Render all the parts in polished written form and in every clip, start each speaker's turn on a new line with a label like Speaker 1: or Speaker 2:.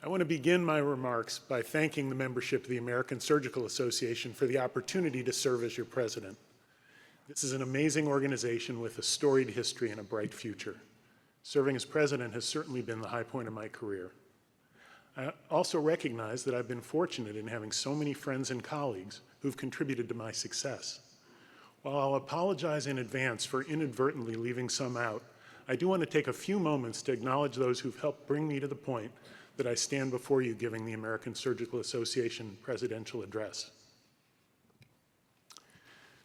Speaker 1: I want to begin my remarks by thanking the membership of the American Surgical Association for the opportunity to serve as your president. This is an amazing organization with a storied history and a bright future. Serving as president has certainly been the high point of my career. I also recognize that I've been fortunate in having so many friends and colleagues who've contributed to my success. While I'll apologize in advance for inadvertently leaving some out, I do want to take a few moments to acknowledge those who've helped bring me to the point that I stand before you giving the American Surgical Association Presidential Address.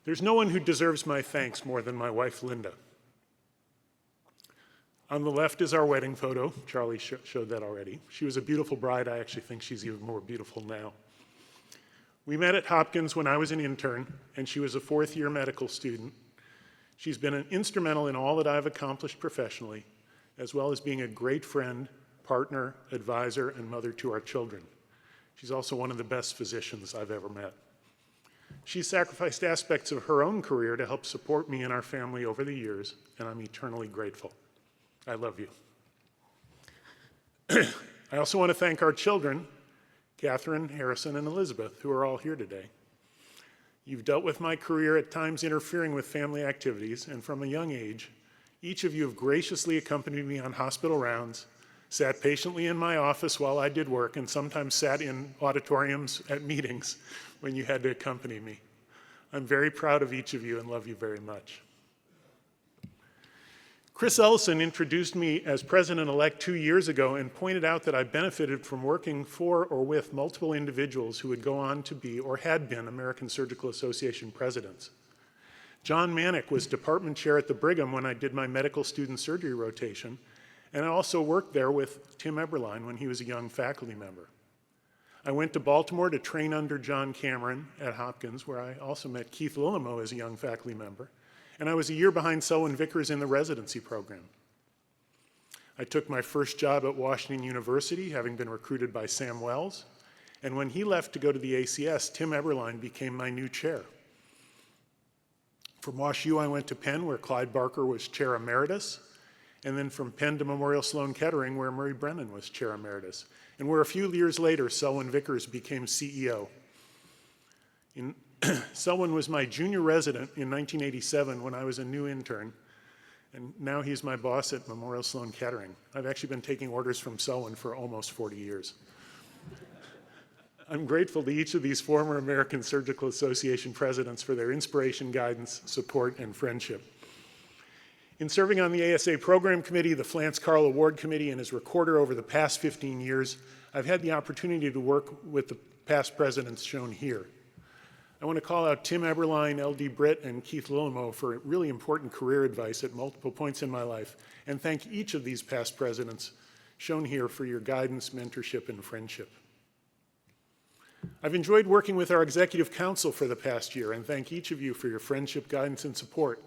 Speaker 1: There's no one who deserves my thanks more than my wife, Linda. On the left is our wedding photo. Charlie showed that already. She was a beautiful bride. I actually think she's even more beautiful now. We met at Hopkins when I was an intern, and she was a fourth-year medical student. She's been instrumental in all that I've accomplished professionally, as well as being a great friend, partner, advisor, and mother to our children. She's also one of the best physicians I've ever met. She's sacrificed aspects of her own career to help support me and our family over the years, and I'm eternally grateful. I love you. I also want to thank our children, Catherine, Harrison, and Elizabeth, who are all here today. You've dealt with my career at times interfering with family activities, and from a young age, each of you have graciously accompanied me on hospital rounds, sat patiently in my office while I did work, and sometimes sat in auditoriums at meetings when you had to accompany me. I'm very proud of each of you and love you very much. Chris Ellison introduced me as president-elect 2 years ago and pointed out that I benefited from working for or with multiple individuals who would go on to be or had been American Surgical Association presidents. John Manick was department chair at the Brigham when I did my medical student surgery rotation, and I also worked there with Tim Eberlein when he was a young faculty member. I went to Baltimore to train under John Cameron at Hopkins, where I also met Keith Lillimo as a young faculty member, and I was a year behind Selwyn Vickers in the residency program. I took my first job at Washington University, having been recruited by Sam Wells, and when he left to go to the ACS, Tim Eberlein became my new chair. From WashU, I went to Penn, where Clyde Barker was chair emeritus, and then from Penn to Memorial Sloan Kettering, where Murray Brennan was chair emeritus, and where a few years later, Selwyn Vickers became CEO. Selwyn was my junior resident in 1987 when I was a new intern, and now he's my boss at Memorial Sloan Kettering. I've actually been taking orders from Selwyn for almost 40 years. I'm grateful to each of these former American Surgical Association presidents for their inspiration, guidance, support, and friendship. In serving on the ASA Program Committee, the Flance Carl Award Committee, and as recorder over the past 15 years, I've had the opportunity to work with the past presidents shown here. I want to call out Tim Eberlein, L.D. Britt, and Keith Lillimo for really important career advice at multiple points in my life, and thank each of these past presidents shown here for your guidance, mentorship, and friendship. I've enjoyed working with our executive council for the past year, and thank each of you for your friendship, guidance, and support.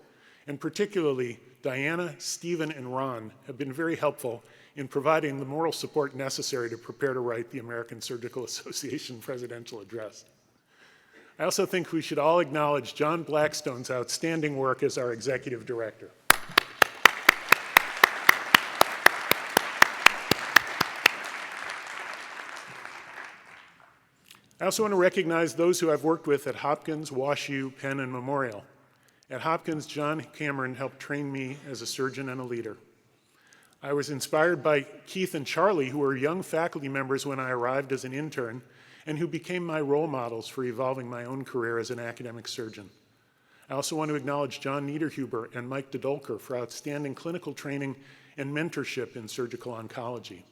Speaker 1: And particularly, Diana, Stephen, and Ron have been very helpful in providing the moral support necessary to prepare to write the American Surgical Association Presidential Address. I also think we should all acknowledge John Blackstone's outstanding work as our executive director. I also want to recognize those who I've worked with at Hopkins, WashU, Penn, and Memorial. At Hopkins, John Cameron helped train me as a surgeon and a leader. I was inspired by Keith and Charlie, who were young faculty members when I arrived as an intern, and who became my role models for evolving my own career as an academic surgeon. I also want to acknowledge John Niederhuber and Mike DeDolker for outstanding clinical training and mentorship in surgical oncology.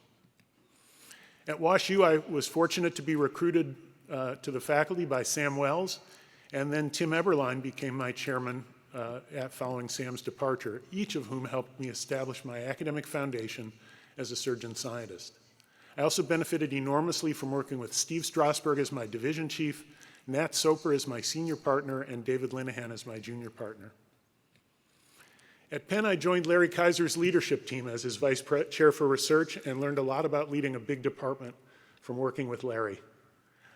Speaker 1: At WashU, I was fortunate to be recruited to the faculty by Sam Wells, and then Tim Eberlein became my chairman following Sam's departure, each of whom helped me establish my academic foundation as a surgeon scientist. I also benefited enormously from working with Steve Strasberg as my division chief, Nat Soper as my senior partner, and David Linehan as my junior partner. At Penn, I joined Larry Kaiser's leadership team as his vice chair for research and learned a lot about leading a big department from working with Larry.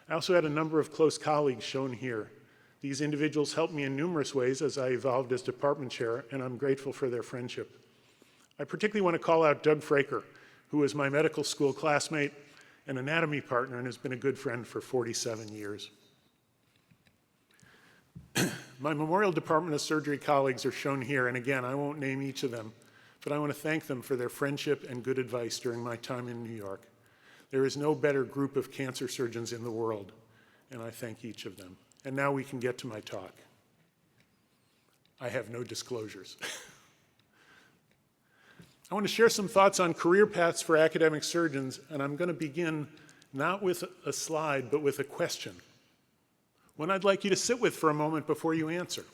Speaker 1: I also had a number of close colleagues shown here. These individuals helped me in numerous ways as I evolved as department chair, and I'm grateful for their friendship. I particularly want to call out Doug Fraker, who was my medical school classmate an anatomy partner, and has been a good friend for 47 years. My Memorial Department of Surgery colleagues are shown here, and again, I won't name each of them, but I want to thank them for their friendship and good advice during my time in New York. There is no better group of cancer surgeons in the world, and I thank each of them. And now we can get to my talk. I have no disclosures. I want to share some thoughts on career paths for academic surgeons, and I'm going to begin not with a slide, but with a question. One I'd like you to sit with for a moment before you answer.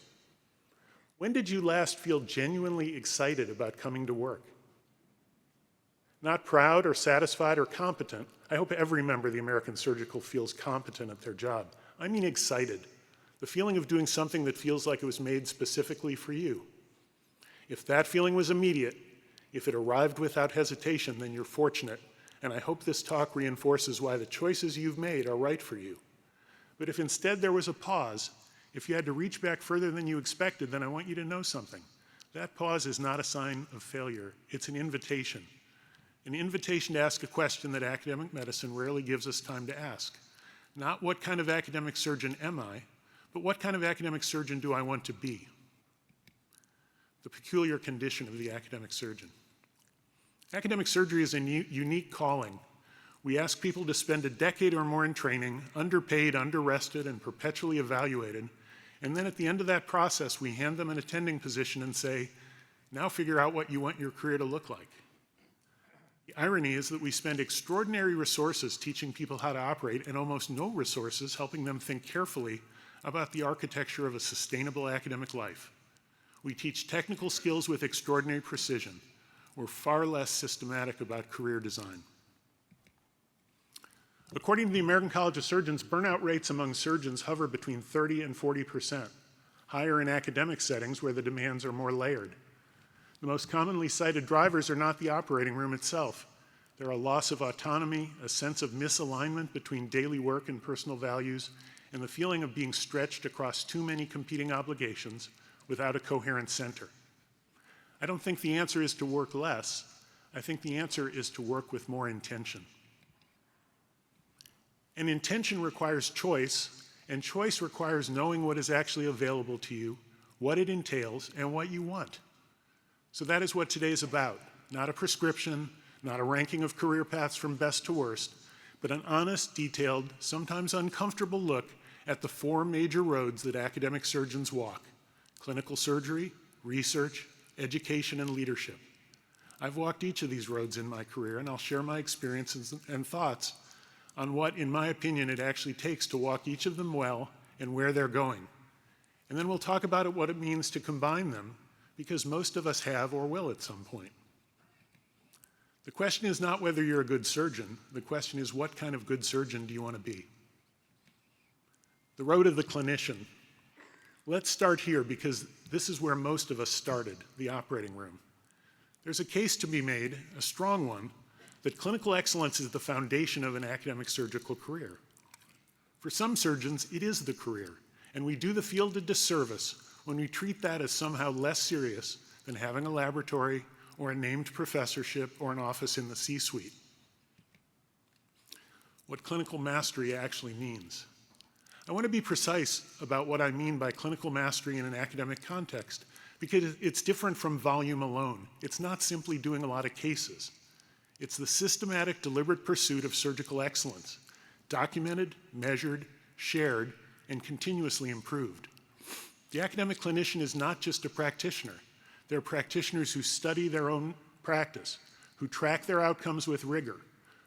Speaker 1: When did you last feel genuinely excited about coming to work? Not proud or satisfied or competent. I hope every member of the American Surgical feels competent at their job. I mean excited. The feeling of doing something that feels like it was made specifically for you. If that feeling was immediate, if it arrived without hesitation, then you're fortunate, and I hope this talk reinforces why the choices you've made are right for you. But if instead there was a pause, if you had to reach back further than you expected, then I want you to know something. That pause is not a sign of failure. It's an invitation to ask a question that academic medicine rarely gives us time to ask. Not what kind of academic surgeon am I, but what kind of academic surgeon do I want to be? The peculiar condition of the academic surgeon. Academic surgery is a unique calling. We ask people to spend a decade or more in training, underpaid, under-rested, and perpetually evaluated, and then at the end of that process, we hand them an attending position and say, now figure out what you want your career to look like. The irony is that we spend extraordinary resources teaching people how to operate and almost no resources helping them think carefully about the architecture of a sustainable academic life. We teach technical skills with extraordinary precision. We're far less systematic about career design. According to the American College of Surgeons, burnout rates among surgeons hover between 30 and 40%, higher in academic settings where the demands are more layered. The most commonly cited drivers are not the operating room itself. They're a loss of autonomy, a sense of misalignment between daily work and personal values, and the feeling of being stretched across too many competing obligations without a coherent center. I don't think the answer is to work less. I think the answer is to work with more intention. And intention requires choice, and choice requires knowing what is actually available to you, what it entails, and what you want. So that is what today is about. Not a prescription, not a ranking of career paths from best to worst, but an honest, detailed, sometimes uncomfortable look at the four major roads that academic surgeons walk: clinical surgery, research, education, and leadership. I've walked each of these roads in my career, and I'll share my experiences and thoughts on what, in my opinion, it actually takes to walk each of them well and where they're going. And then we'll talk about what it means to combine them, because most of us have or will at some point. The question is not whether you're a good surgeon. The question is, what kind of good surgeon do you want to be? The road of the clinician. Let's start here, because this is where most of us started, the operating room. There's a case to be made, a strong one, that clinical excellence is the foundation of an academic surgical career. For some surgeons, it is the career, and we do the field a disservice when we treat that as somehow less serious than having a laboratory or a named professorship or an office in the C-suite. What clinical mastery actually means. I want to be precise about what I mean by clinical mastery in an academic context, because it's different from volume alone. It's not simply doing a lot of cases. It's the systematic, deliberate pursuit of surgical excellence, documented, measured, shared, and continuously improved. The academic clinician is not just a practitioner. They're practitioners who study their own practice, who track their outcomes with rigor,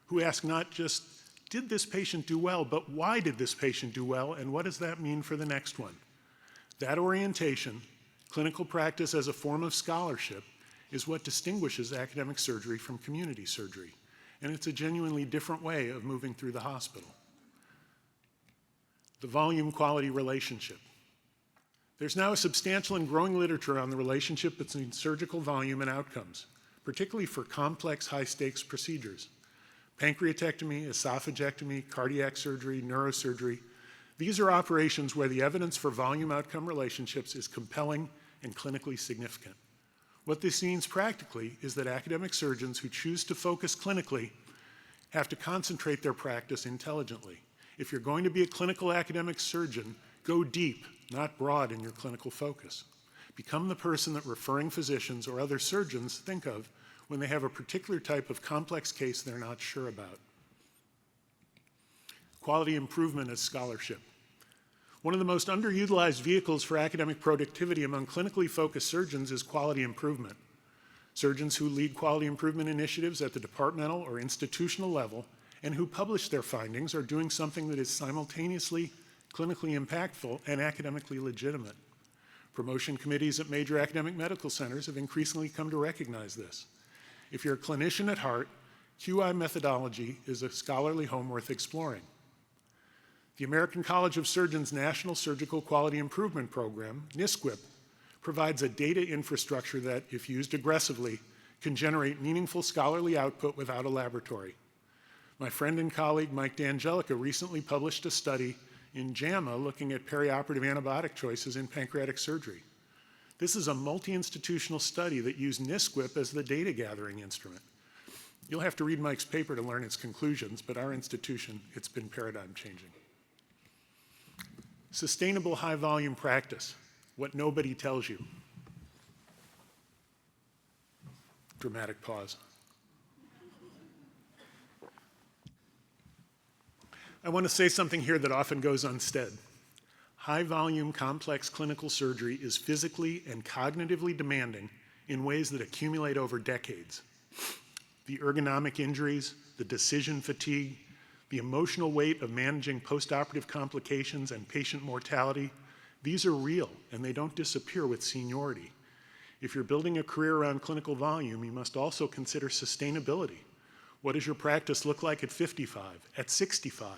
Speaker 1: who ask not just, did this patient do well, but why did this patient do well, and what does that mean for the next one? That orientation, clinical practice as a form of scholarship, is what distinguishes academic surgery from community surgery, and it's a genuinely different way of moving through the hospital. The volume-quality relationship. There's now a substantial and growing literature on the relationship between surgical volume and outcomes, particularly for complex, high-stakes procedures. Pancreatectomy, esophagectomy, cardiac surgery, neurosurgery. These are operations where the evidence for volume-outcome relationships is compelling and clinically significant. What this means practically is that academic surgeons who choose to focus clinically have to concentrate their practice intelligently. If you're going to be a clinical academic surgeon, go deep, not broad in your clinical focus. Become the person that referring physicians or other surgeons think of when they have a particular type of complex case they're not sure about. Quality improvement as scholarship. One of the most underutilized vehicles for academic productivity among clinically focused surgeons is quality improvement. Surgeons who lead quality improvement initiatives at the departmental or institutional level and who publish their findings are doing something that is simultaneously clinically impactful and academically legitimate. Promotion committees at major academic medical centers have increasingly come to recognize this. If you're a clinician at heart, QI methodology is a scholarly home worth exploring. The American College of Surgeons National Surgical Quality Improvement Program, NSQIP, provides a data infrastructure that, if used aggressively, can generate meaningful scholarly output without a laboratory. My friend and colleague Mike D'Angelica recently published a study in JAMA looking at perioperative antibiotic choices in pancreatic surgery. This is a multi-institutional study that used NSQIP as the data gathering instrument. You'll have to read Mike's paper to learn its conclusions, but our institution, it's been paradigm changing. Sustainable high volume practice, what nobody tells you. Dramatic pause. I want to say something here that often goes unsaid. High volume, complex clinical surgery is physically and cognitively demanding in ways that accumulate over decades. The ergonomic injuries, the decision fatigue, the emotional weight of managing postoperative complications and patient mortality, these are real and they don't disappear with seniority. If you're building a career around clinical volume, you must also consider sustainability. What does your practice look like at 55, at 65?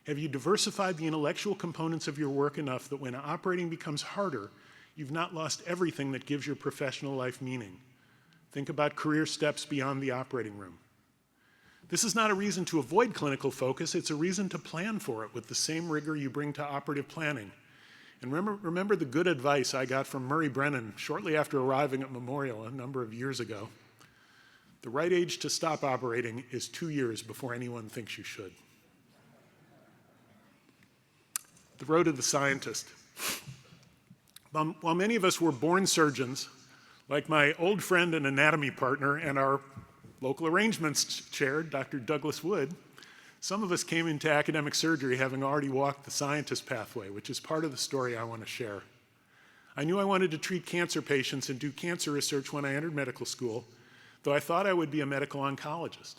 Speaker 1: Have you diversified the intellectual components of your work enough that when operating becomes harder, you've not lost everything that gives your professional life meaning? Think about career steps beyond the operating room. This is not a reason to avoid clinical focus, it's a reason to plan for it with the same rigor you bring to operative planning. And remember the good advice I got from Murray Brennan shortly after arriving at Memorial a number of years ago. The right age to stop operating is 2 years before anyone thinks you should. The road to the scientist. While many of us were born surgeons, like my old friend and anatomy partner and our local arrangements chair, Dr. Douglas Wood, some of us came into academic surgery having already walked the scientist pathway, which is part of the story I want to share. I knew I wanted to treat cancer patients and do cancer research when I entered medical school, though I thought I would be a medical oncologist.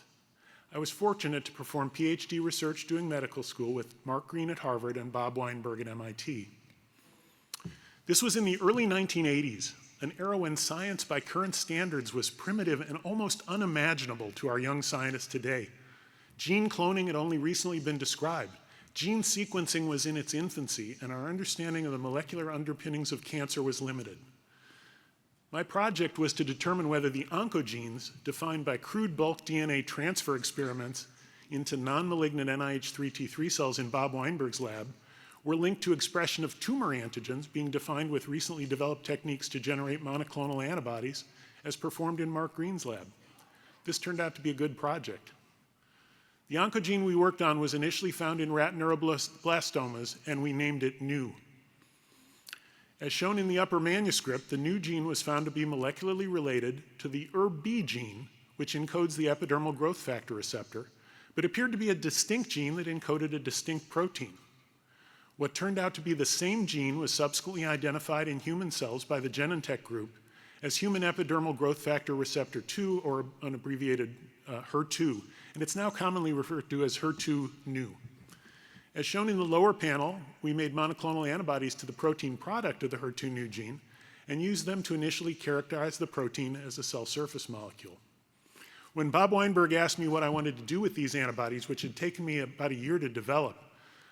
Speaker 1: I was fortunate to perform PhD research during medical school with Mark Green at Harvard and Bob Weinberg at MIT. This was in the early 1980s, an era when science by current standards was primitive and almost unimaginable to our young scientists today. Gene cloning had only recently been described. Gene sequencing was in its infancy, and our understanding of the molecular underpinnings of cancer was limited. My project was to determine whether the oncogenes, defined by crude bulk DNA transfer experiments into non-malignant NIH3T3 cells in Bob Weinberg's lab, were linked to expression of tumor antigens being defined with recently developed techniques to generate monoclonal antibodies as performed in Mark Green's lab. This turned out to be a good project. The oncogene we worked on was initially found in rat neuroblastomas, and we named it NEW. As shown in the upper manuscript, the NEW gene was found to be molecularly related to the ERB gene, which encodes the epidermal growth factor receptor, but appeared to be a distinct gene that encoded a distinct protein. What turned out to be the same gene was subsequently identified in human cells by the Genentech group as human epidermal growth factor receptor 2, or an abbreviated HER2, and it's now commonly referred to as HER2-NEW. As shown in the lower panel, we made monoclonal antibodies to the protein product of the HER2-NEW gene and used them to initially characterize the protein as a cell surface molecule. When Bob Weinberg asked me what I wanted to do with these antibodies, which had taken me about a year to develop,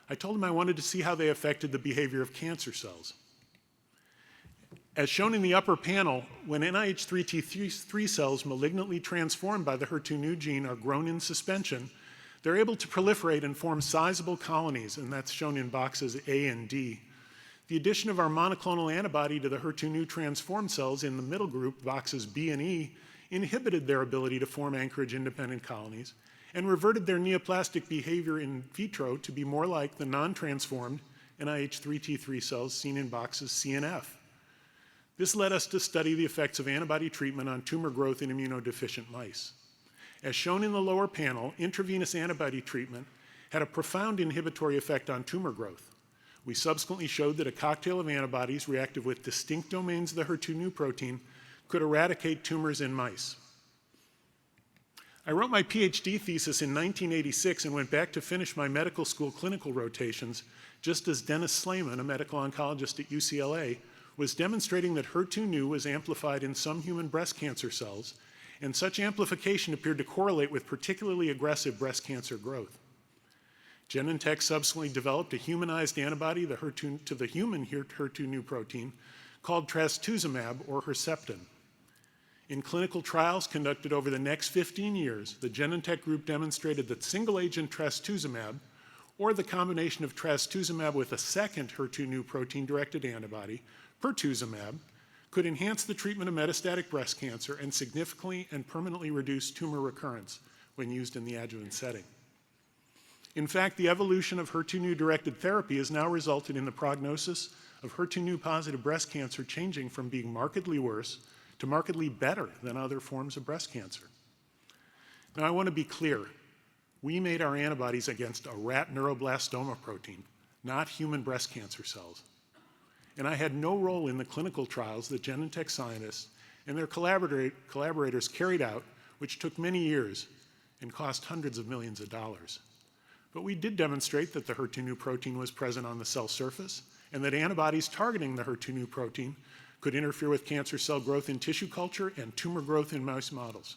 Speaker 1: I told him I wanted to see how they affected the behavior of cancer cells. As shown in the upper panel, when NIH3T3 cells malignantly transformed by the HER2-NEW gene are grown in suspension, they're able to proliferate and form sizable colonies, and that's shown in boxes A and D. The addition of our monoclonal antibody to the HER2-NEW transformed cells in the middle group, boxes B and E, inhibited their ability to form anchorage-independent colonies and reverted their neoplastic behavior in vitro to be more like the non-transformed NIH3T3 cells seen in boxes C and F. This led us to study the effects of antibody treatment on tumor growth in immunodeficient mice. As shown in the lower panel, intravenous antibody treatment had a profound inhibitory effect on tumor growth. We subsequently showed that a cocktail of antibodies reactive with distinct domains of the HER2/neu protein could eradicate tumors in mice. I wrote my PhD thesis in 1986 and went back to finish my medical school clinical rotations just as Dennis Slayman, a medical oncologist at UCLA, was demonstrating that HER2/neu was amplified in some human breast cancer cells, and such amplification appeared to correlate with particularly aggressive breast cancer growth. Genentech subsequently developed a humanized antibody to the human HER2/neu protein called trastuzumab, or Herceptin. In clinical trials conducted over the next 15 years, the Genentech group demonstrated that single-agent trastuzumab, or the combination of trastuzumab with a second HER2/neu protein-directed antibody, pertuzumab, could enhance the treatment of metastatic breast cancer and significantly and permanently reduce tumor recurrence when used in the adjuvant setting. In fact, the evolution of HER2/neu-directed therapy has now resulted in the prognosis of HER2/neu positive breast cancer changing from being markedly worse to markedly better than other forms of breast cancer. Now, I want to be clear. We made our antibodies against a rat neuroblastoma protein, not human breast cancer cells. And I had no role in the clinical trials that Genentech scientists and their collaborators carried out, which took many years and cost hundreds of millions of dollars. But we did demonstrate that the HER2/neu protein was present on the cell surface and that antibodies targeting the HER2/neu protein could interfere with cancer cell growth in tissue culture and tumor growth in mouse models.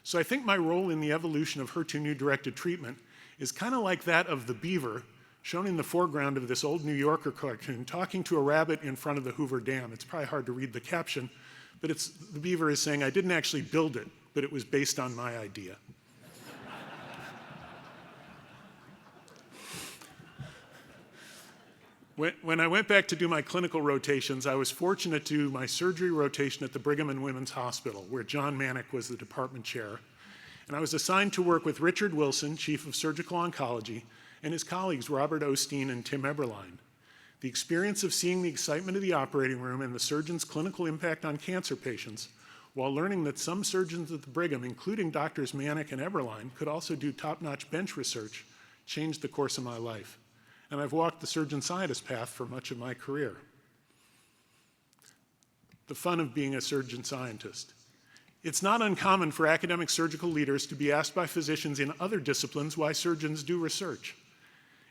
Speaker 1: So I think my role in the evolution of HER2/neu-directed treatment is kind of like that of the beaver shown in the foreground of this old New Yorker cartoon, talking to a rabbit in front of the Hoover Dam. It's probably hard to read the caption, but the beaver is saying, I didn't actually build it, but it was based on my idea. When I went back to do my clinical rotations, I was fortunate to do my surgery rotation at the Brigham and Women's Hospital, where John Manick was the department chair. And I was assigned to work with Richard Wilson, chief of surgical oncology, and his colleagues Robert Osteen and Tim Eberlein. The experience of seeing the excitement of the operating room and the surgeon's clinical impact on cancer patients, while learning that some surgeons at the Brigham, including Doctors Manick and Eberlein, could also do top-notch bench research, changed the course of my life. And I've walked the surgeon-scientist path for much of my career. The fun of being a surgeon-scientist. It's not uncommon for academic surgical leaders to be asked by physicians in other disciplines why surgeons do research.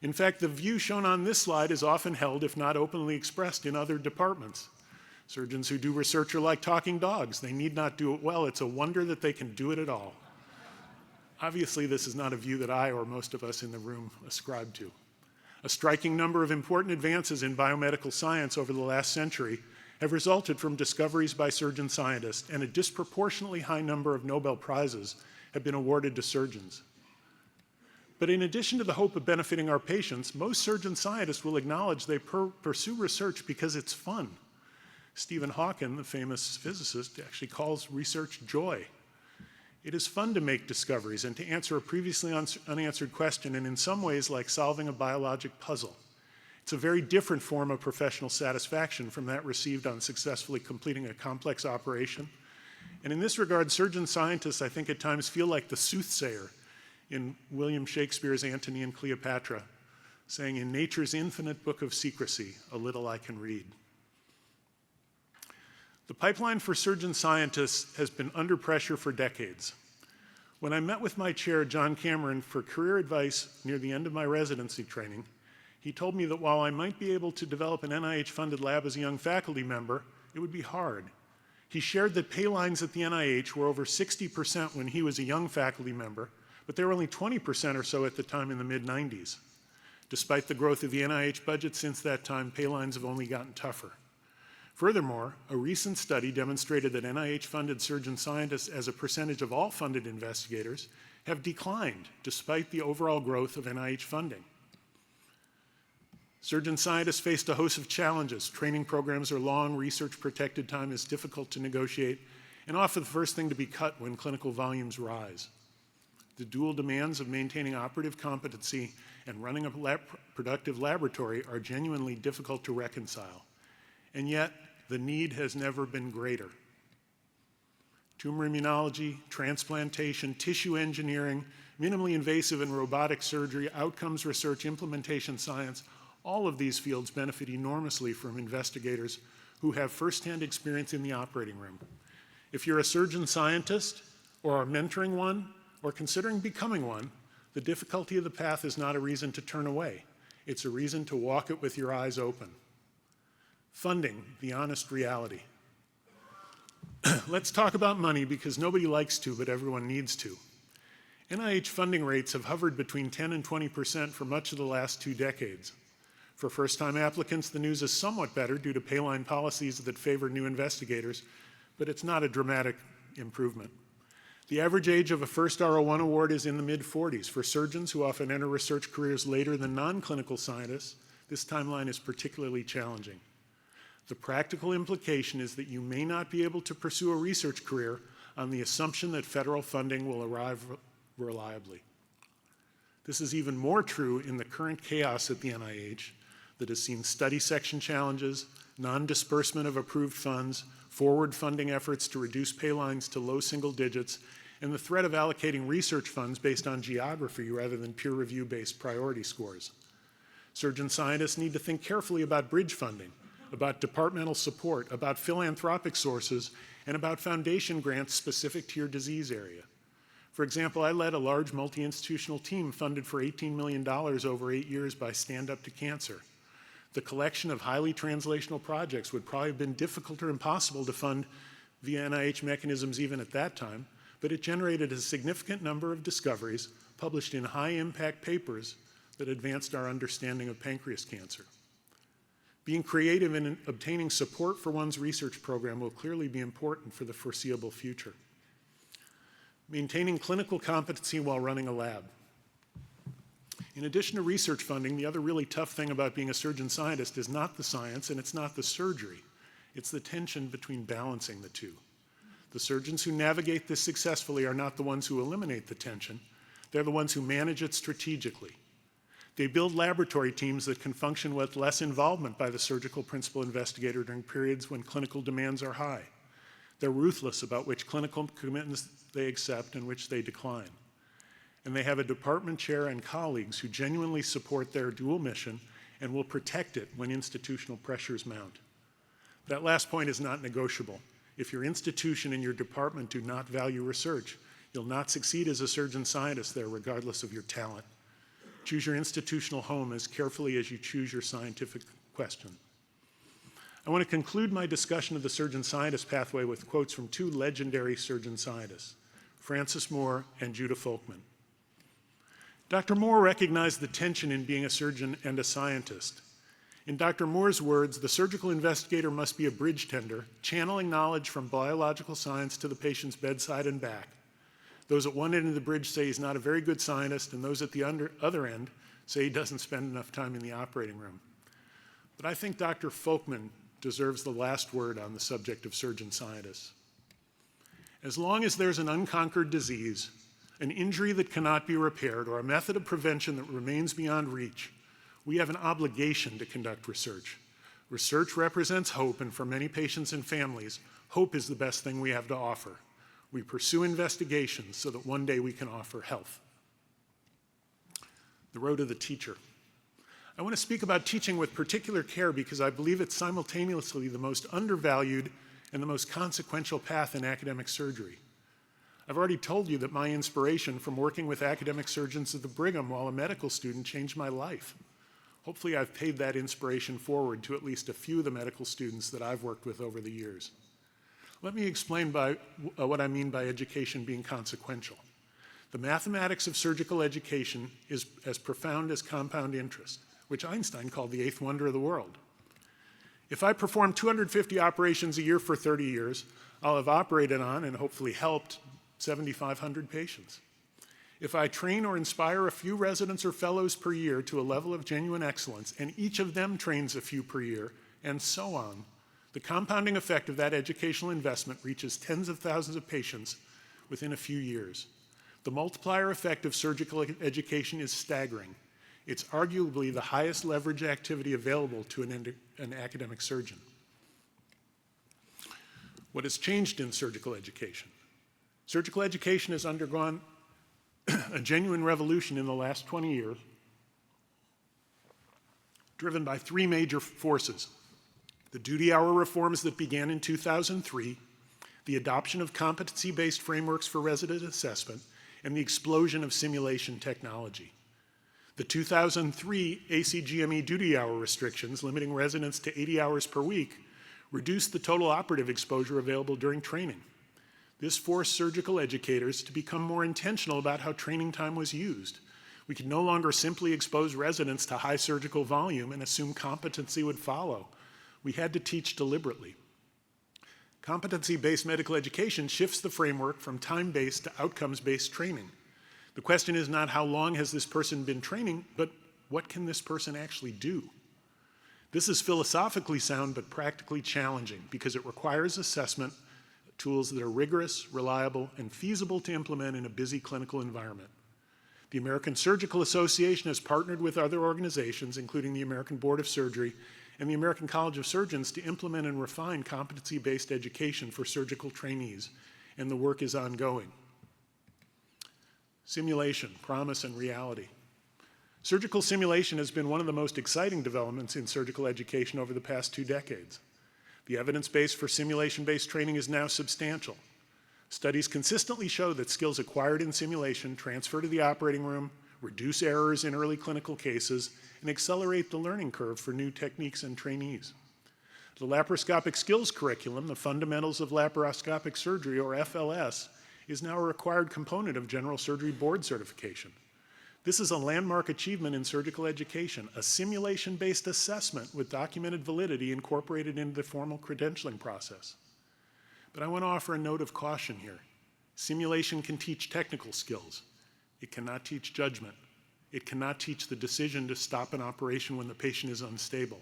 Speaker 1: In fact, the view shown on this slide is often held, if not openly expressed, in other departments. Surgeons who do research are like talking dogs. They need not do it well. It's a wonder that they can do it at all. Obviously, this is not a view that I or most of us in the room ascribe to. A striking number of important advances in biomedical science over the last century have resulted from discoveries by surgeon scientists, and a disproportionately high number of Nobel Prizes have been awarded to surgeons. But in addition to the hope of benefiting our patients, most surgeon scientists will acknowledge they pursue research because it's fun. Stephen Hawking, the famous physicist, actually calls research joy. It is fun to make discoveries and to answer a previously unanswered question, and in some ways like solving a biologic puzzle. It's a very different form of professional satisfaction from that received on successfully completing a complex operation. And in this regard, surgeon scientists, I think, at times feel like the soothsayer in William Shakespeare's Antony and Cleopatra, saying, "In nature's infinite book of secrecy, a little I can read." The pipeline for surgeon scientists has been under pressure for decades. When I met with my chair, John Cameron, for career advice near the end of my residency training, he told me that while I might be able to develop an NIH-funded lab as a young faculty member, it would be hard. He shared that pay lines at the NIH were over 60% when he was a young faculty member, but they were only 20% or so at the time in the mid-90s. Despite the growth of the NIH budget since that time, pay lines have only gotten tougher. Furthermore, a recent study demonstrated that NIH-funded surgeon scientists as a percentage of all funded investigators have declined despite the overall growth of NIH funding. Surgeon scientists faced a host of challenges. Training programs are long, research protected time is difficult to negotiate, and often the first thing to be cut when clinical volumes rise. The dual demands of maintaining operative competency and running a productive laboratory are genuinely difficult to reconcile. And yet, the need has never been greater. Tumor immunology, transplantation, tissue engineering, minimally invasive and robotic surgery, outcomes research, implementation science, all of these fields benefit enormously from investigators who have firsthand experience in the operating room. If you're a surgeon scientist or are mentoring one or considering becoming one, the difficulty of the path is not a reason to turn away. It's a reason to walk it with your eyes open. Funding, the honest reality. Let's talk about money because nobody likes to, but everyone needs to. NIH funding rates have hovered between 10 and 20% for much of the last 2 decades. For first-time applicants, the news is somewhat better due to pay-line policies that favor new investigators, but it's not a dramatic improvement. The average age of a first R01 award is in the mid-40s. For surgeons who often enter research careers later than non-clinical scientists, this timeline is particularly challenging. The practical implication is that you may not be able to pursue a research career on the assumption that federal funding will arrive reliably. This is even more true in the current chaos at the NIH that has seen study section challenges, non-disbursement of approved funds, forward funding efforts to reduce pay lines to low single digits, and the threat of allocating research funds based on geography rather than peer review-based priority scores. Surgeon scientists need to think carefully about bridge funding, about departmental support, about philanthropic sources, and about foundation grants specific to your disease area. For example, I led a large multi-institutional team funded for $18 million over 8 years by Stand Up to Cancer. The collection of highly translational projects would probably have been difficult or impossible to fund via NIH mechanisms even at that time, but it generated a significant number of discoveries published in high-impact papers that advanced our understanding of pancreas cancer. Being creative in obtaining support for one's research program will clearly be important for the foreseeable future. Maintaining clinical competency while running a lab. In addition to research funding, the other really tough thing about being a surgeon scientist is not the science and it's not the surgery. It's the tension between balancing the two. The surgeons who navigate this successfully are not the ones who eliminate the tension. They're the ones who manage it strategically. They build laboratory teams that can function with less involvement by the surgical principal investigator during periods when clinical demands are high. They're ruthless about which clinical commitments they accept and which they decline. And they have a department chair and colleagues who genuinely support their dual mission and will protect it when institutional pressures mount. That last point is not negotiable. If your institution and your department do not value research, you'll not succeed as a surgeon scientist there regardless of your talent. Choose your institutional home as carefully as you choose your scientific question. I want to conclude my discussion of the surgeon scientist pathway with quotes from 2 legendary surgeon scientists, Francis Moore and Judah Folkman. Dr. Moore recognized the tension in being a surgeon and a scientist. In Dr. Moore's words, the surgical investigator must be a bridge tender, channeling knowledge from biological science to the patient's bedside and back. Those at one end of the bridge say he's not a very good scientist, and those at the other end say he doesn't spend enough time in the operating room. But I think Dr. Folkman deserves the last word on the subject of surgeon scientists. As long as there's an unconquered disease, an injury that cannot be repaired, or a method of prevention that remains beyond reach, we have an obligation to conduct research. Research represents hope, and for many patients and families, hope is the best thing we have to offer. We pursue investigations so that one day we can offer health. The road of the teacher. I want to speak about teaching with particular care because I believe it's simultaneously the most undervalued and the most consequential path in academic surgery. I've already told you that my inspiration from working with academic surgeons at the Brigham while a medical student changed my life. Hopefully I've paid that inspiration forward to at least a few of the medical students that I've worked with over the years. Let me explain what I mean by education being consequential. The mathematics of surgical education is as profound as compound interest, which Einstein called the 8th wonder of the world. If I perform 250 operations a year for 30 years, I'll have operated on and hopefully helped 7,500 patients. If I train or inspire a few residents or fellows per year to a level of genuine excellence, and each of them trains a few per year, and so on, the compounding effect of that educational investment reaches tens of thousands of patients within a few years. The multiplier effect of surgical education is staggering. It's arguably the highest leverage activity available to an academic surgeon. What has changed in surgical education? Surgical education has undergone a genuine revolution in the last 20 years, driven by three major forces: the duty hour reforms that began in 2003, the adoption of competency-based frameworks for resident assessment, and the explosion of simulation technology. The 2003 ACGME duty hour restrictions, limiting residents to 80 hours per week, reduced the total operative exposure available during training. This forced surgical educators to become more intentional about how training time was used. We could no longer simply expose residents to high surgical volume and assume competency would follow. We had to teach deliberately. Competency-based medical education shifts the framework from time-based to outcomes-based training. The question is not how long has this person been training, but what can this person actually do? This is philosophically sound but practically challenging because it requires assessment tools that are rigorous, reliable, and feasible to implement in a busy clinical environment. The American Surgical Association has partnered with other organizations, including the American Board of Surgery and the American College of Surgeons, to implement and refine competency-based education for surgical trainees, and the work is ongoing. Simulation, promise, and reality. Surgical simulation has been one of the most exciting developments in surgical education over the past 2 decades. The evidence base for simulation-based training is now substantial. Studies consistently show that skills acquired in simulation transfer to the operating room, reduce errors in early clinical cases, and accelerate the learning curve for new techniques and trainees. The laparoscopic skills curriculum, the Fundamentals of Laparoscopic Surgery, or FLS, is now a required component of general surgery board certification. This is a landmark achievement in surgical education, a simulation-based assessment with documented validity incorporated into the formal credentialing process. But I want to offer a note of caution here. Simulation can teach technical skills. It cannot teach judgment. It cannot teach the decision to stop an operation when the patient is unstable.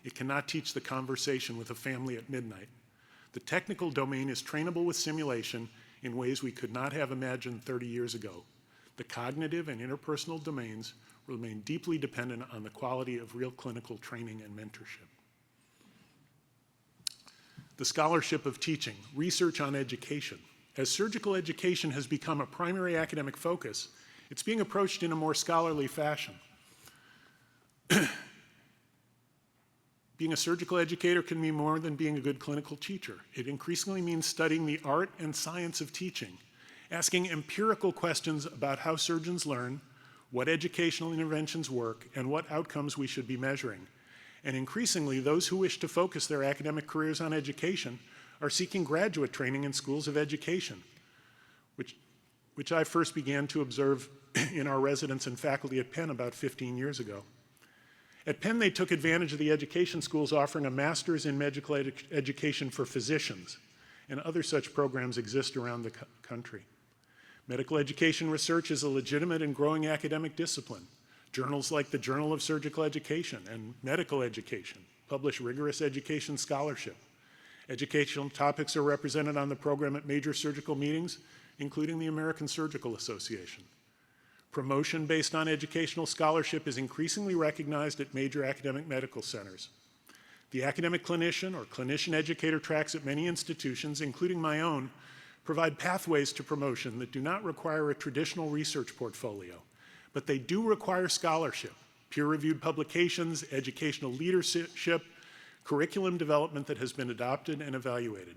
Speaker 1: It cannot teach the conversation with a family at midnight. The technical domain is trainable with simulation in ways we could not have imagined 30 years ago. The cognitive and interpersonal domains remain deeply dependent on the quality of real clinical training and mentorship. The scholarship of teaching, research on education. As surgical education has become a primary academic focus, it's being approached in a more scholarly fashion. Being a surgical educator can mean more than being a good clinical teacher. It increasingly means studying the art and science of teaching, asking empirical questions about how surgeons learn, what educational interventions work, and what outcomes we should be measuring. And increasingly, those who wish to focus their academic careers on education are seeking graduate training in schools of education, which I first began to observe in our residents and faculty at Penn about 15 years ago. At Penn, they took advantage of the education schools offering a master's in medical education for physicians, and other such programs exist around the country. Medical education research is a legitimate and growing academic discipline. Journals like the Journal of Surgical Education and Medical Education publish rigorous education scholarship. Educational topics are represented on the program at major surgical meetings, including the American Surgical Association. Promotion based on educational scholarship is increasingly recognized at major academic medical centers. The academic clinician or clinician educator tracks at many institutions, including my own, provide pathways to promotion that do not require a traditional research portfolio, but they do require scholarship, peer-reviewed publications, educational leadership, curriculum development that has been adopted and evaluated.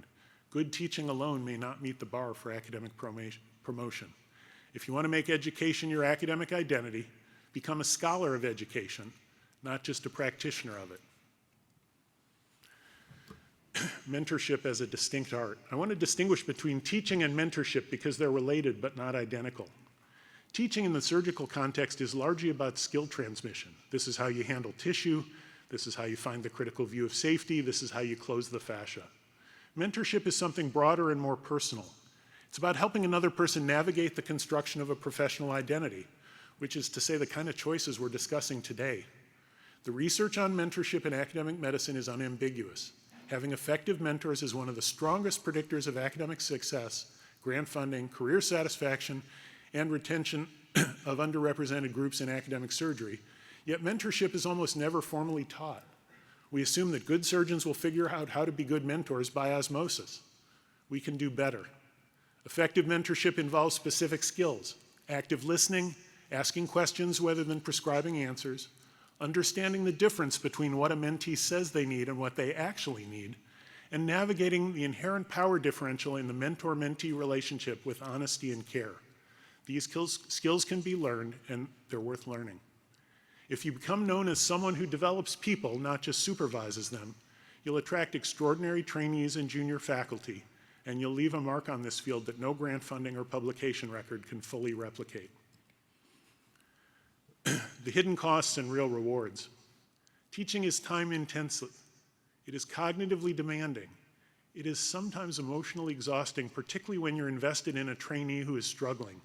Speaker 1: Good teaching alone may not meet the bar for academic promotion. If you want to make education your academic identity, become a scholar of education, not just a practitioner of it. Mentorship as a distinct art. I want to distinguish between teaching and mentorship because they're related but not identical. Teaching in the surgical context is largely about skill transmission. This is how you handle tissue. This is how you find the critical view of safety. This is how you close the fascia. Mentorship is something broader and more personal. It's about helping another person navigate the construction of a professional identity, which is to say the kind of choices we're discussing today. The research on mentorship in academic medicine is unambiguous. Having effective mentors is one of the strongest predictors of academic success, grant funding, career satisfaction, and retention of underrepresented groups in academic surgery, yet mentorship is almost never formally taught. We assume that good surgeons will figure out how to be good mentors by osmosis. We can do better. Effective mentorship involves specific skills: active listening, asking questions rather than prescribing answers, understanding the difference between what a mentee says they need and what they actually need, and navigating the inherent power differential in the mentor-mentee relationship with honesty and care. These skills can be learned, and they're worth learning. If you become known as someone who develops people, not just supervises them, you'll attract extraordinary trainees and junior faculty, and you'll leave a mark on this field that no grant funding or publication record can fully replicate. The hidden costs and real rewards. Teaching is time-intensive. It is cognitively demanding. It is sometimes emotionally exhausting, particularly when you're invested in a trainee who is struggling.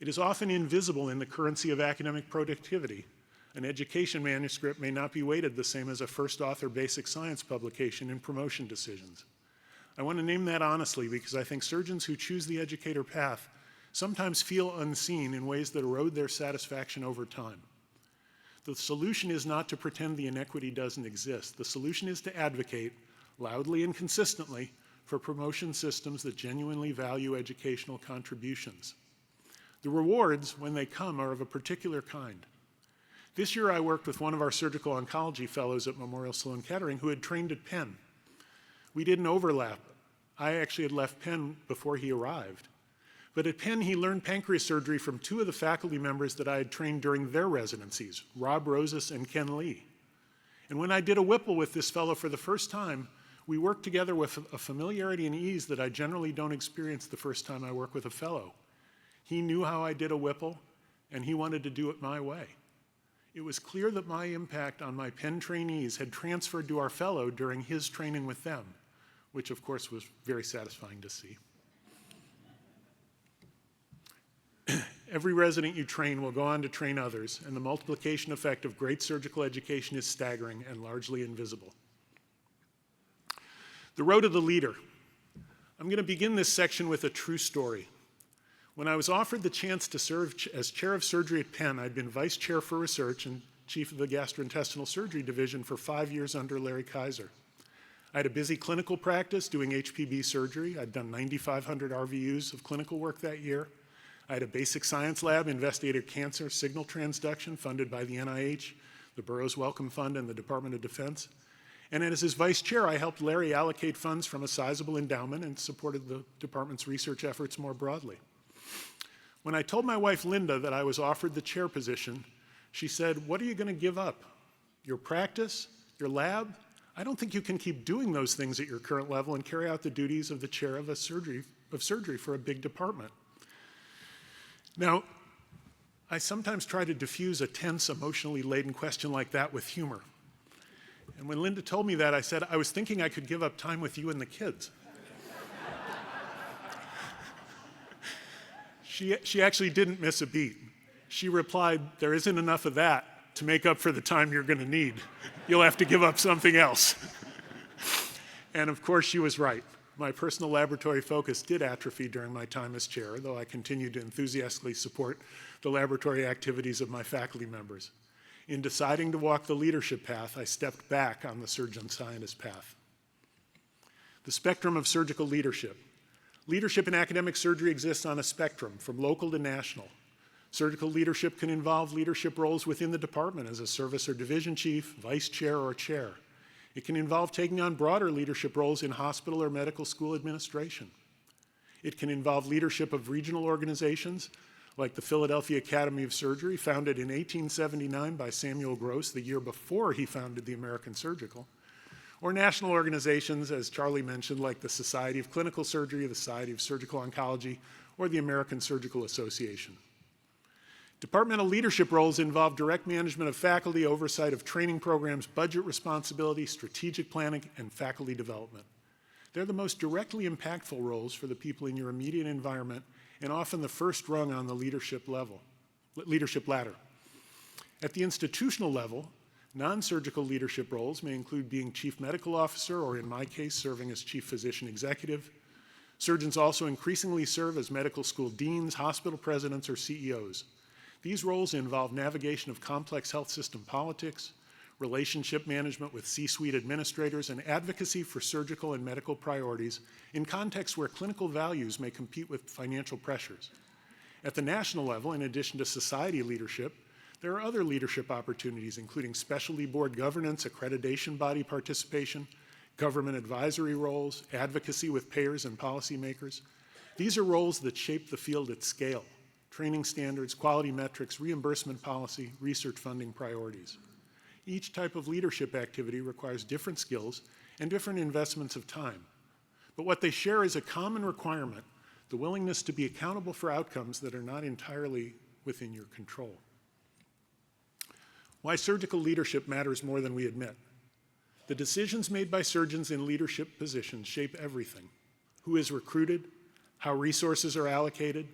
Speaker 1: It is often invisible in the currency of academic productivity. An education manuscript may not be weighted the same as a first author basic science publication in promotion decisions. I want to name that honestly because I think surgeons who choose the educator path sometimes feel unseen in ways that erode their satisfaction over time. The solution is not to pretend the inequity doesn't exist. The solution is to advocate, loudly and consistently, for promotion systems that genuinely value educational contributions. The rewards, when they come, are of a particular kind. This year I worked with one of our surgical oncology fellows at Memorial Sloan Kettering who had trained at Penn. We didn't overlap. I actually had left Penn before he arrived. But at Penn, he learned pancreas surgery from two of the faculty members that I had trained during their residencies, Rob Rosas and Ken Lee. And when I did a Whipple with this fellow for the first time, we worked together with a familiarity and ease that I generally don't experience the first time I work with a fellow. He knew how I did a Whipple, and he wanted to do it my way. It was clear that my impact on my Penn trainees had transferred to our fellow during his training with them, which of course was very satisfying to see. Every resident you train will go on to train others, and the multiplication effect of great surgical education is staggering and largely invisible. The road to the leader. I'm going to begin this section with a true story. When I was offered the chance to serve as chair of surgery at Penn, I'd been vice chair for research and chief of the gastrointestinal surgery division for 5 years under Larry Kaiser. I had a busy clinical practice doing HPB surgery. I'd done 9,500 RVUs of clinical work that year. I had a basic science lab, investigated cancer signal transduction, funded by the NIH, the Burroughs Wellcome Fund, and the Department of Defense. And as his vice chair, I helped Larry allocate funds from a sizable endowment and supported the department's research efforts more broadly. When I told my wife, Linda, that I was offered the chair position, she said, "What are you going to give up? Your practice? Your lab? I don't think you can keep doing those things at your current level and carry out the duties of the chair of surgery for a big department." Now, I sometimes try to diffuse a tense, emotionally laden question like that with humor. And when Linda told me that, I said, "I was thinking I could give up time with you and the kids." She actually didn't miss a beat. She replied, "There isn't enough of that to make up for the time you're going to need. You'll have to give up something else." And of course, she was right. My personal laboratory focus did atrophy during my time as chair, though I continued to enthusiastically support the laboratory activities of my faculty members. In deciding to walk the leadership path, I stepped back on the surgeon-scientist path. The spectrum of surgical leadership. Leadership in academic surgery exists on a spectrum, from local to national. Surgical leadership can involve leadership roles within the department as a service or division chief, vice chair, or chair. It can involve taking on broader leadership roles in hospital or medical school administration. It can involve leadership of regional organizations, like the Philadelphia Academy of Surgery, founded in 1879 by Samuel Gross, the year before he founded the American Surgical, or national organizations, as Charlie mentioned, like the Society of Clinical Surgery, the Society of Surgical Oncology, or the American Surgical Association. Departmental leadership roles involve direct management of faculty, oversight of training programs, budget responsibility, strategic planning, and faculty development. They're the most directly impactful roles for the people in your immediate environment and often the first rung on the leadership ladder. At the institutional level, non-surgical leadership roles may include being chief medical officer, or in my case, serving as chief physician executive, Surgeons also increasingly serve as medical school deans, hospital presidents, or CEOs. These roles involve navigation of complex health system politics, relationship management with C-suite administrators, and advocacy for surgical and medical priorities in contexts where clinical values may compete with financial pressures. At the national level, in addition to society leadership, there are other leadership opportunities, including specialty board governance, accreditation body participation, government advisory roles, advocacy with payers and policymakers. These are roles that shape the field at scale: training standards, quality metrics, reimbursement policy, research funding priorities. Each type of leadership activity requires different skills and different investments of time. But what they share is a common requirement: the willingness to be accountable for outcomes that are not entirely within your control. Why surgical leadership matters more than we admit. The decisions made by surgeons in leadership positions shape everything: who is recruited, how resources are allocated,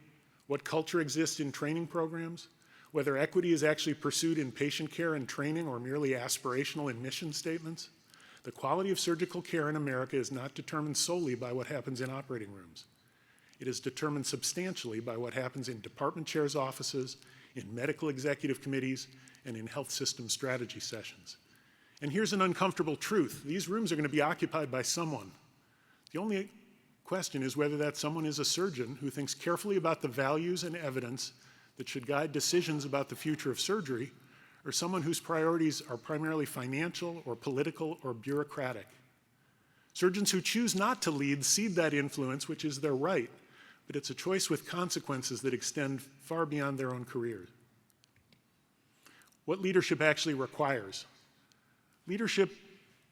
Speaker 1: what culture exists in training programs, whether equity is actually pursued in patient care and training or merely aspirational in mission statements. The quality of surgical care in America is not determined solely by what happens in operating rooms. It is determined substantially by what happens in department chairs' offices, in medical executive committees, and in health system strategy sessions. And here's an uncomfortable truth: these rooms are going to be occupied by someone. The only question is whether that someone is a surgeon who thinks carefully about the values and evidence that should guide decisions about the future of surgery, or someone whose priorities are primarily financial or political or bureaucratic. Surgeons who choose not to lead cede that influence, which is their right, but it's a choice with consequences that extend far beyond their own careers. What leadership actually requires. Leadership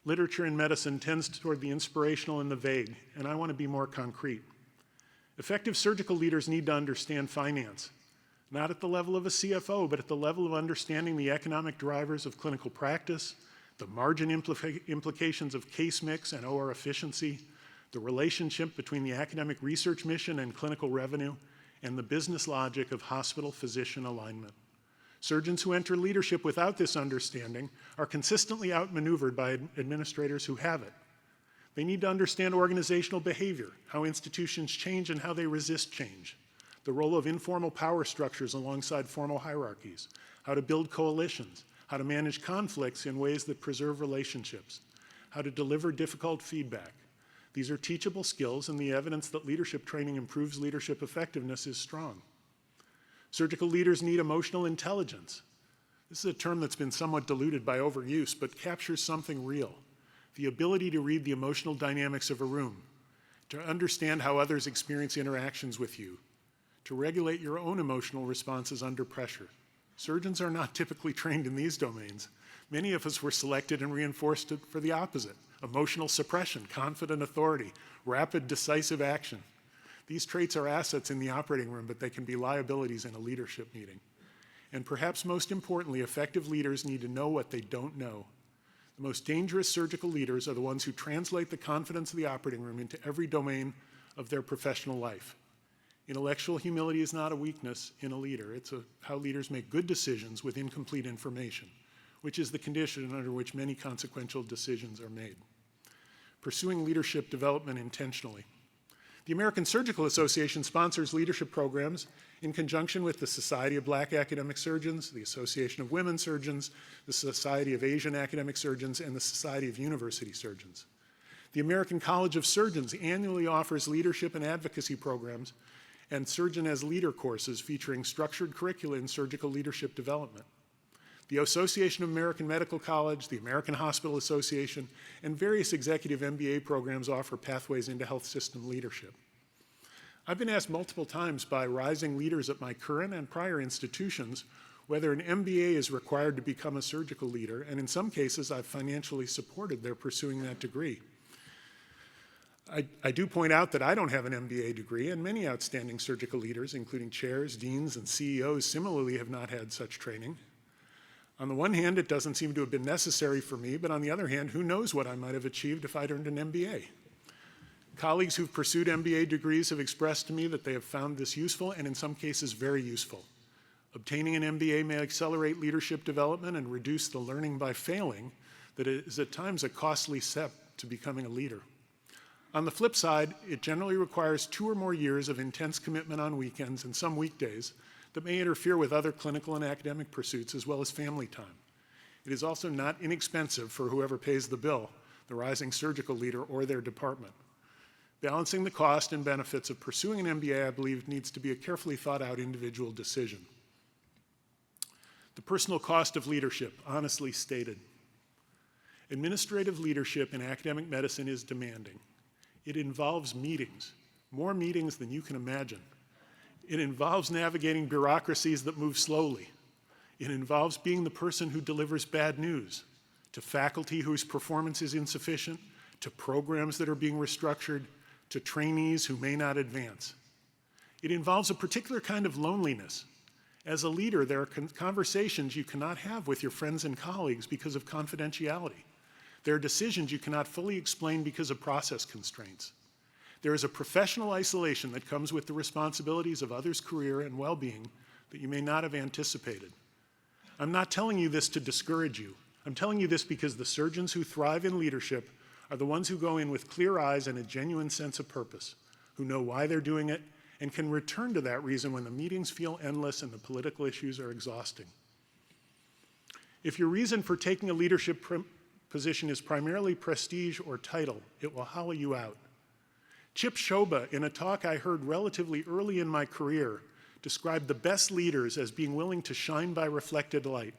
Speaker 1: literature in medicine tends toward the inspirational and the vague, and I want to be more concrete. Effective surgical leaders need to understand finance, not at the level of a CFO, but at the level of understanding the economic drivers of clinical practice, the margin implications of case mix and OR efficiency, the relationship between the academic research mission and clinical revenue, and the business logic of hospital-physician alignment. Surgeons who enter leadership without this understanding are consistently outmaneuvered by administrators who have it. They need to understand organizational behavior, how institutions change and how they resist change, the role of informal power structures alongside formal hierarchies, how to build coalitions, how to manage conflicts in ways that preserve relationships, how to deliver difficult feedback. These are teachable skills, and the evidence that leadership training improves leadership effectiveness is strong. Surgical leaders need emotional intelligence. This is a term that's been somewhat diluted by overuse, but captures something real: the ability to read the emotional dynamics of a room, to understand how others experience interactions with you, to regulate your own emotional responses under pressure. Surgeons are not typically trained in these domains. Many of us were selected and reinforced for the opposite: emotional suppression, confident authority, rapid, decisive action. These traits are assets in the operating room, but they can be liabilities in a leadership meeting. And perhaps most importantly, effective leaders need to know what they don't know. The most dangerous surgical leaders are the ones who translate the confidence of the operating room into every domain of their professional life. Intellectual humility is not a weakness in a leader. It's how leaders make good decisions with incomplete information, which is the condition under which many consequential decisions are made. Pursuing leadership development intentionally. The American Surgical Association sponsors leadership programs in conjunction with the Society of Black Academic Surgeons, the Association of Women Surgeons, the Society of Asian Academic Surgeons, and the Society of University Surgeons. The American College of Surgeons annually offers leadership and advocacy programs and Surgeon as Leader courses featuring structured curricula in surgical leadership development. The Association of American Medical College, the American Hospital Association, and various executive MBA programs offer pathways into health system leadership. I've been asked multiple times by rising leaders at my current and prior institutions whether an MBA is required to become a surgical leader, and in some cases I've financially supported their pursuing that degree. I do point out that I don't have an MBA degree, and many outstanding surgical leaders, including chairs, deans, and CEOs, similarly have not had such training. On the one hand, it doesn't seem to have been necessary for me, but on the other hand, who knows what I might have achieved if I'd earned an MBA. Colleagues who've pursued MBA degrees have expressed to me that they have found this useful and in some cases very useful. Obtaining an MBA may accelerate leadership development and reduce the learning by failing that is at times a costly step to becoming a leader. On the flip side, it generally requires 2 or more years of intense commitment on weekends and some weekdays that may interfere with other clinical and academic pursuits as well as family time. It is also not inexpensive for whoever pays the bill, the rising surgical leader or their department. Balancing the cost and benefits of pursuing an MBA, I believe, needs to be a carefully thought out individual decision. The personal cost of leadership, honestly stated. Administrative leadership in academic medicine is demanding. It involves meetings, more meetings than you can imagine. It involves navigating bureaucracies that move slowly. It involves being the person who delivers bad news to faculty whose performance is insufficient, to programs that are being restructured, to trainees who may not advance. It involves a particular kind of loneliness. As a leader, there are conversations you cannot have with your friends and colleagues because of confidentiality. There are decisions you cannot fully explain because of process constraints. There is a professional isolation that comes with the responsibilities of others' career and well-being that you may not have anticipated. I'm not telling you this to discourage you. I'm telling you this because the surgeons who thrive in leadership are the ones who go in with clear eyes and a genuine sense of purpose, who know why they're doing it, and can return to that reason when the meetings feel endless and the political issues are exhausting. If your reason for taking a leadership position is primarily prestige or title, it will hollow you out. Chip Shoba, in a talk I heard relatively early in my career, described the best leaders as being willing to shine by reflected light.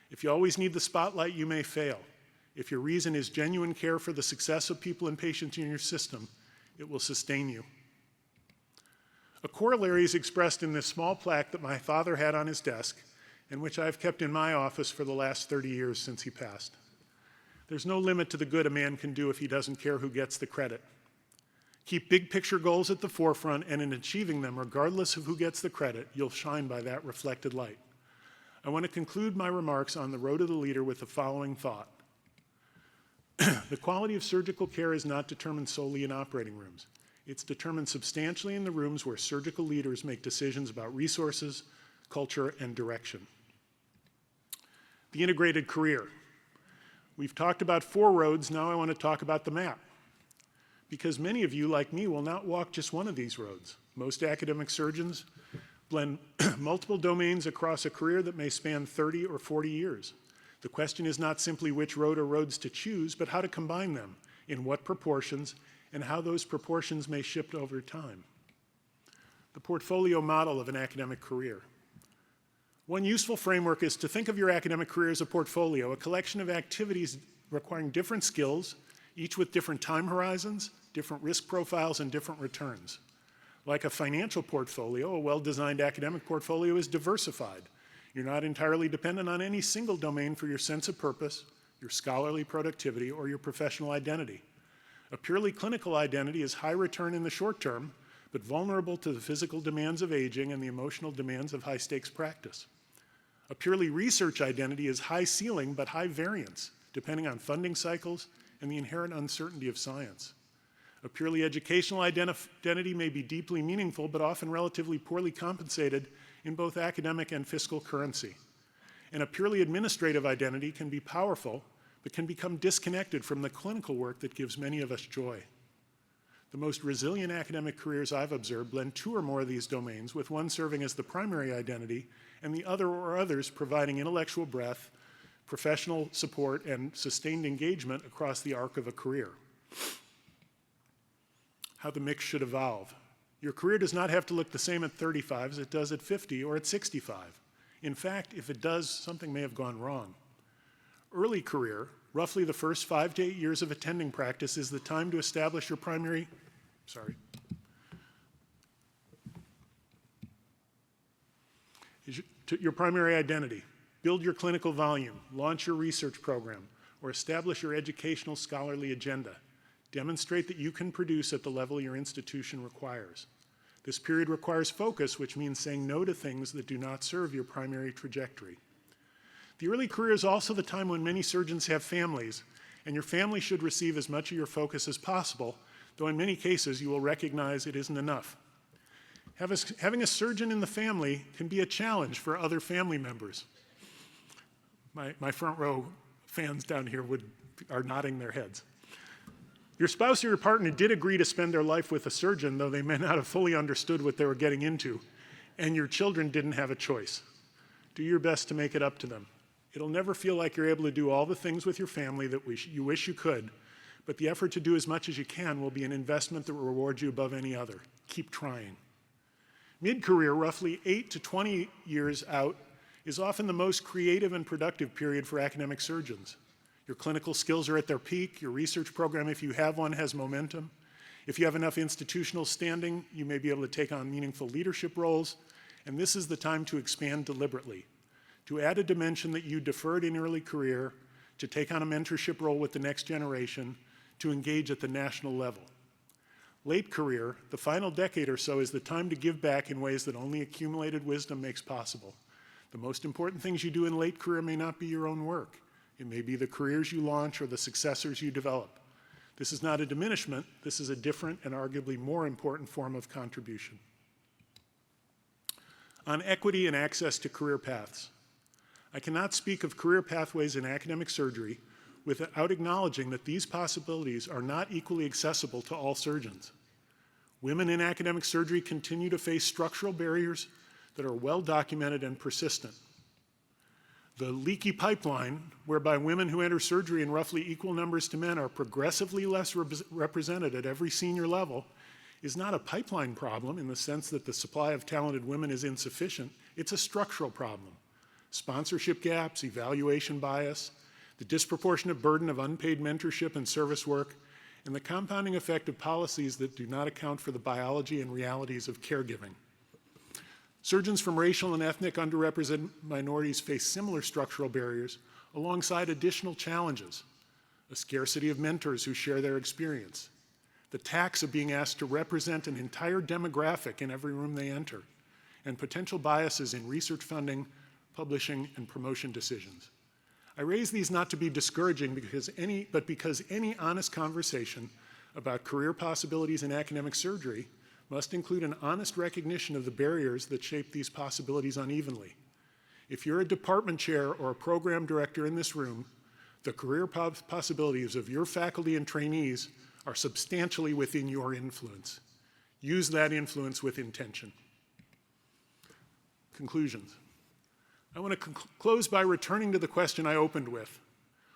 Speaker 1: If you always need the spotlight, you may fail. If your reason is genuine care for the success of people and patients in your system, it will sustain you. A corollary is expressed in this small plaque that my father had on his desk and which I've kept in my office for the last 30 years since he passed. There's no limit to the good a man can do if he doesn't care who gets the credit. Keep big picture goals at the forefront, and in achieving them, regardless of who gets the credit, you'll shine by that reflected light. I want to conclude my remarks on the road to the leader with the following thought. The quality of surgical care is not determined solely in operating rooms. It's determined substantially in the rooms where surgical leaders make decisions about resources, culture, and direction. The integrated career. We've talked about 4 roads, now I want to talk about the map. Because many of you, like me, will not walk just one of these roads. Most academic surgeons blend multiple domains across a career that may span 30 or 40 years. The question is not simply which road or roads to choose, but how to combine them, in what proportions, and how those proportions may shift over time. The portfolio model of an academic career. One useful framework is to think of your academic career as a portfolio, a collection of activities requiring different skills, each with different time horizons, different risk profiles, and different returns. Like a financial portfolio, a well-designed academic portfolio is diversified. You're not entirely dependent on any single domain for your sense of purpose, your scholarly productivity, or your professional identity. A purely clinical identity is high return in the short term, but vulnerable to the physical demands of aging and the emotional demands of high-stakes practice. A purely research identity is high ceiling, but high variance, depending on funding cycles and the inherent uncertainty of science. A purely educational identity may be deeply meaningful, but often relatively poorly compensated in both academic and fiscal currency. And a purely administrative identity can be powerful, but can become disconnected from the clinical work that gives many of us joy. The most resilient academic careers I've observed blend 2 or more of these domains, with one serving as the primary identity and the other or others providing intellectual breadth, professional support, and sustained engagement across the arc of a career. How the mix should evolve. Your career does not have to look the same at 35 as it does at 50 or at 65. In fact, if it does, something may have gone wrong. Early career, roughly the first 5 to 8 years of attending practice, is the time to establish your primary identity. Build your clinical volume, launch your research program, or establish your educational scholarly agenda. Demonstrate that you can produce at the level your institution requires. This period requires focus, which means saying no to things that do not serve your primary trajectory. The early career is also the time when many surgeons have families, and your family should receive as much of your focus as possible, though in many cases you will recognize it isn't enough. Having a surgeon in the family can be a challenge for other family members. My front row fans down here are nodding their heads. Your spouse or your partner did agree to spend their life with a surgeon, though they may not have fully understood what they were getting into, and your children didn't have a choice. Do your best to make it up to them. It'll never feel like you're able to do all the things with your family that you wish you could, but the effort to do as much as you can will be an investment that will reward you above any other. Keep trying. Mid-career, roughly 8 to 20 years out, is often the most creative and productive period for academic surgeons. Your clinical skills are at their peak, your research program, if you have one, has momentum. If you have enough institutional standing, you may be able to take on meaningful leadership roles, and this is the time to expand deliberately, to add a dimension that you deferred in early career, to take on a mentorship role with the next generation, to engage at the national level. Late career, the final decade or so, is the time to give back in ways that only accumulated wisdom makes possible. The most important things you do in late career may not be your own work. It may be the careers you launch or the successors you develop. This is not a diminishment. This is a different and arguably more important form of contribution. On equity and access to career paths. I cannot speak of career pathways in academic surgery without acknowledging that these possibilities are not equally accessible to all surgeons. Women in academic surgery continue to face structural barriers that are well documented and persistent. The leaky pipeline, whereby women who enter surgery in roughly equal numbers to men are progressively less represented at every senior level, is not a pipeline problem in the sense that the supply of talented women is insufficient. It's a structural problem. Sponsorship gaps, evaluation bias, the disproportionate burden of unpaid mentorship and service work, and the compounding effect of policies that do not account for the biology and realities of caregiving. Surgeons from racial and ethnic underrepresented minorities face similar structural barriers alongside additional challenges: a scarcity of mentors who share their experience, the tax of being asked to represent an entire demographic in every room they enter, and potential biases in research funding, publishing, and promotion decisions. I raise these not to be discouraging but because any honest conversation about career possibilities in academic surgery must include an honest recognition of the barriers that shape these possibilities unevenly. If you're a department chair or a program director in this room, the career possibilities of your faculty and trainees are substantially within your influence. Use that influence with intention. Conclusions. I want to close by returning to the question I opened with.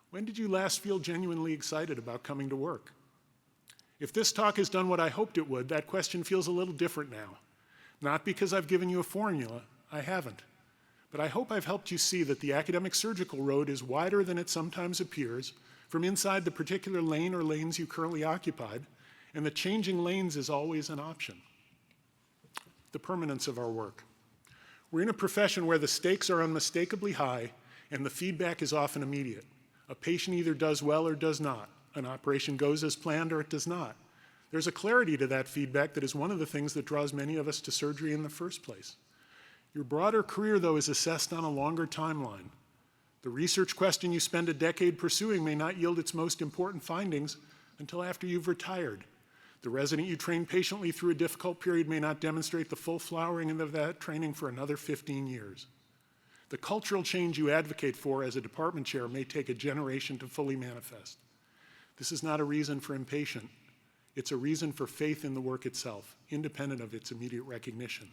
Speaker 1: When did you last feel genuinely excited about coming to work? If this talk has done what I hoped it would, that question feels a little different now. Not because I've given you a formula, I haven't. But I hope I've helped you see that the academic surgical road is wider than it sometimes appears from inside the particular lane or lanes you currently occupied, and that changing lanes is always an option. The permanence of our work. We're in a profession where the stakes are unmistakably high and the feedback is often immediate. A patient either does well or does not. An operation goes as planned or it does not. There's a clarity to that feedback that is one of the things that draws many of us to surgery in the first place. Your broader career, though, is assessed on a longer timeline. The research question you spend a decade pursuing may not yield its most important findings until after you've retired. The resident you train patiently through a difficult period may not demonstrate the full flowering of that training for another 15 years. The cultural change you advocate for as a department chair may take a generation to fully manifest. This is not a reason for impatience. It's a reason for faith in the work itself, independent of its immediate recognition.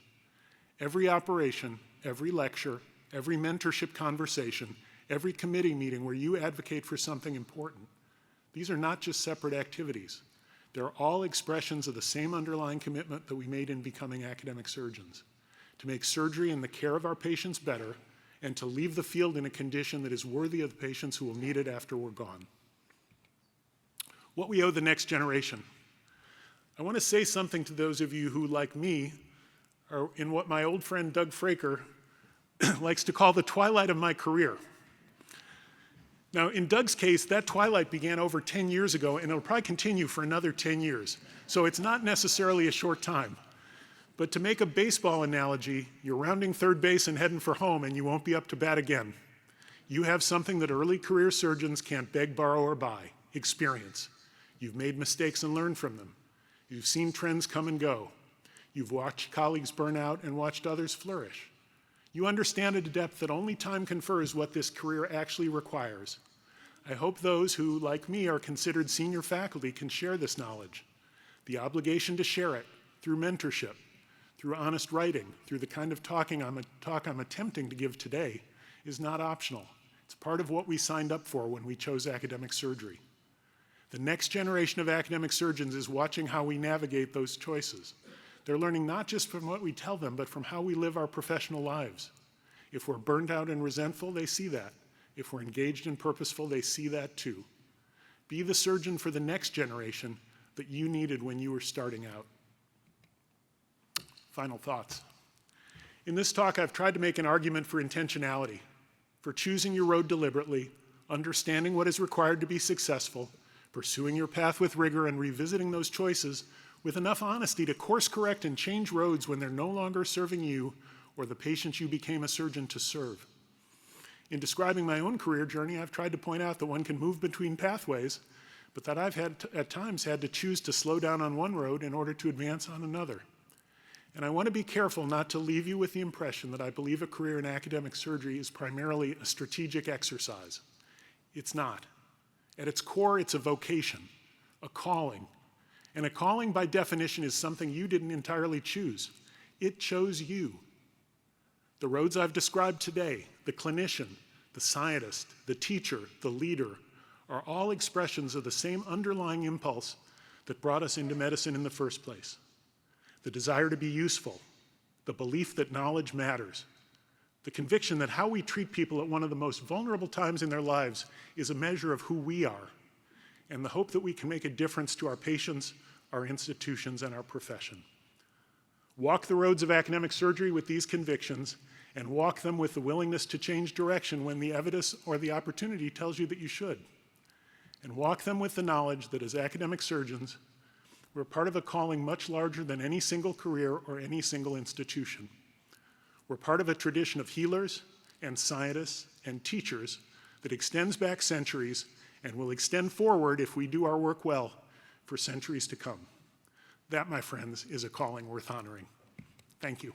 Speaker 1: Every operation, every lecture, every mentorship conversation, every committee meeting where you advocate for something important, these are not just separate activities. They're all expressions of the same underlying commitment that we made in becoming academic surgeons: to make surgery and the care of our patients better, and to leave the field in a condition that is worthy of the patients who will need it after we're gone. What we owe the next generation. I want to say something to those of you who, like me, are in what my old friend Doug Fraker likes to call the twilight of my career. Now, in Doug's case, that twilight began over 10 years ago, and it'll probably continue for another 10 years. So it's not necessarily a short time. But to make a baseball analogy, you're rounding third base and heading for home, and you won't be up to bat again. You have something that early career surgeons can't beg, borrow, or buy: experience. You've made mistakes and learned from them. You've seen trends come and go. You've watched colleagues burn out and watched others flourish. You understand at a depth that only time confers what this career actually requires. I hope those who, like me, are considered senior faculty can share this knowledge. The obligation to share it through mentorship, through honest writing, through the kind of talk I'm attempting to give today is not optional. It's part of what we signed up for when we chose academic surgery. The next generation of academic surgeons is watching how we navigate those choices. They're learning not just from what we tell them, but from how we live our professional lives. If we're burned out and resentful, they see that. If we're engaged and purposeful, they see that too. Be the surgeon for the next generation that you needed when you were starting out. Final thoughts. In this talk, I've tried to make an argument for intentionality, for choosing your road deliberately, understanding what is required to be successful, pursuing your path with rigor, and revisiting those choices with enough honesty to course correct and change roads when they're no longer serving you or the patients you became a surgeon to serve. In describing my own career journey, I've tried to point out that one can move between pathways, but that I've at times had to choose to slow down on one road in order to advance on another. And I want to be careful not to leave you with the impression that I believe a career in academic surgery is primarily a strategic exercise. It's not. At its core, it's a vocation, a calling. And a calling, by definition, is something you didn't entirely choose. It chose you. The roads I've described today, the clinician, the scientist, the teacher, the leader, are all expressions of the same underlying impulse that brought us into medicine in the first place. The desire to be useful, the belief that knowledge matters, the conviction that how we treat people at one of the most vulnerable times in their lives is a measure of who we are, and the hope that we can make a difference to our patients, our institutions, and our profession. Walk the roads of academic surgery with these convictions, and walk them with the willingness to change direction when the evidence or the opportunity tells you that you should. And walk them with the knowledge that as academic surgeons, we're part of a calling much larger than any single career or any single institution. We're part of a tradition of healers and scientists and teachers that extends back centuries and will extend forward, if we do our work well, for centuries to come. That, my friends, is a calling worth honoring. Thank you.